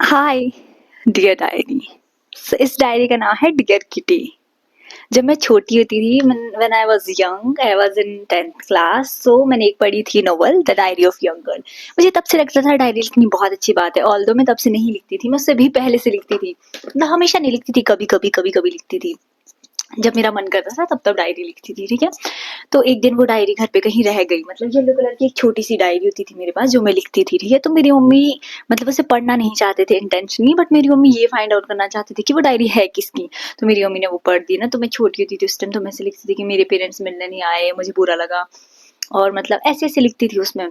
हाय dear diary. इस diary का नाम है डियर किटी। जब मैं छोटी होती थी, when I was young, I was in 10th class, so मैंने एक पढ़ी थी novel the diary of young girl. मुझे तब से लगता था डायरी लिखनी बहुत अच्छी बात है। ऑल्दो मैं तब से नहीं लिखती थी, मैं उससे भी पहले से लिखती थी। मतलब हमेशा नहीं लिखती थी, कभी कभी कभी कभी लिखती थी। जब मेरा मन करता था तब तब डायरी लिखती थी, ठीक है। तो एक दिन वो डायरी घर पे कहीं रह गई। मतलब येलो कलर की एक छोटी सी डायरी होती थी मेरे पास, जो मैं लिखती थी, ठीक है। तो मेरी मम्मी मतलब उसे पढ़ना नहीं चाहते थे इंटेंशनली, बट मेरी मम्मी ये फाइंड आउट करना चाहती थी कि वो डायरी है किसकी। तो मेरी मम्मी ने वो पढ़ दी ना। तो मैं छोटी होती थी उस टाइम, तो मैं ऐसे लिखती थी कि मेरे पेरेंट्स मिलने नहीं आए, मुझे बुरा लगा। और मतलब ऐसे ऐसे लिखती थी उसमें।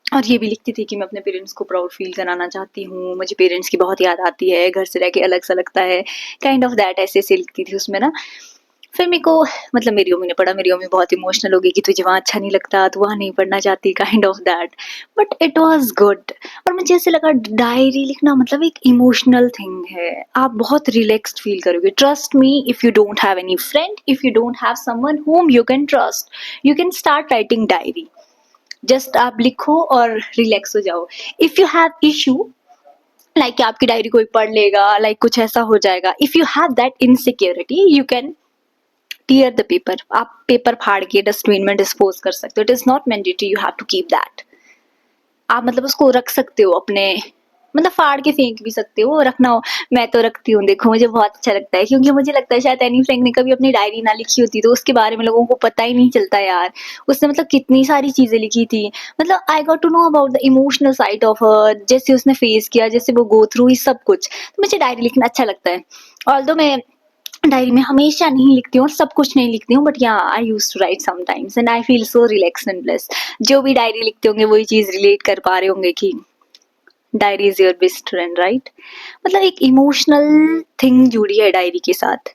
और ये भी लिखती थी कि मैं अपने पेरेंट्स को प्राउड फील कराना चाहती हूँ, मुझे पेरेंट्स की बहुत याद आती है, घर से रह के अलग सा लगता है, काइंड ऑफ दैट। ऐसे ऐसे लिखती थी उसमें ना। फिर मेरे को मतलब मेरी मम्मी ने पढ़ा, मेरी मम्मी बहुत इमोशनल हो गई कि तुझे वहाँ अच्छा नहीं लगता, तू वहाँ नहीं पढ़ना चाहती, kind of that. But it was good. और मुझे ऐसे लगा डायरी लिखना मतलब एक इमोशनल थिंग है। आप बहुत रिलैक्स्ड फील करोगे। Trust me, if you don't have any friend, if you don't have someone whom you can trust, you can start writing diary. Just आप लिखो और रिलैक्स हो जाओ। If you have issue, like आपकी diary कोई पढ़ लेगा, लाइक कुछ ऐसा हो जाएगा, if you have that insecurity, you can tier the paper. आप पेपर फाड़ के डस्टबिन में डिस्पोज कर सकते हो। It is not mandatory you have to keep that. आप मतलब उसको रख सकते हो अपने, मतलब फाड़ के फेंक भी सकते हो, रखना हो। मैं तो रखती हूँ, देखो मुझे बहुत अच्छा लगता है, क्योंकि मुझे लगता है शायद एनी फ्रैंक ने कभी अपनी डायरी ना लिखी होती तो उसके बारे में लोगों को पता ही नहीं चलता यार। उसने मतलब कितनी सारी चीजें लिखी थी। मतलब I got to know about the emotional side of her, जैसे उसने फेस किया, जैसे वो गो थ्रू, सब कुछ। तो मुझे डायरी लिखना अच्छा लगता है। ऑल्दो मैं डायरी में हमेशा नहीं लिखती हूँ और सब कुछ नहीं लिखती हूँ, but yeah I use to write sometimes and I feel so relax and bless. जो भी डायरी लिखते होंगे वही चीज रिलेट कर पा रहे होंगे कि diary is your best friend, right. मतलब एक इमोशनल थिंग जुड़ी है डायरी के साथ।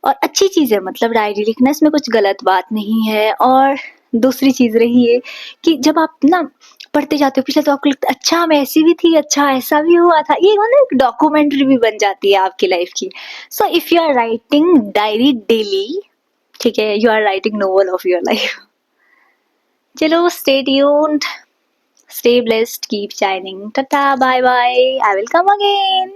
और अच्छी चीज है, मतलब डायरी लिखना, इसमें कुछ गलत बात नहीं है। और दूसरी चीज रही है कि जब आप ना पढ़ते जाते हो पीछे, तो आपको लगता है अच्छा मैं ऐसी भी थी, अच्छा ऐसा भी हुआ था। ये मतलब एक डॉक्यूमेंट्री भी बन जाती है आपकी लाइफ की। So if you are writing diary daily, ठीक है, you are writing novel of your life. चलो, stay tuned, stay blessed, keep shining. Tata, bye bye. I will come again.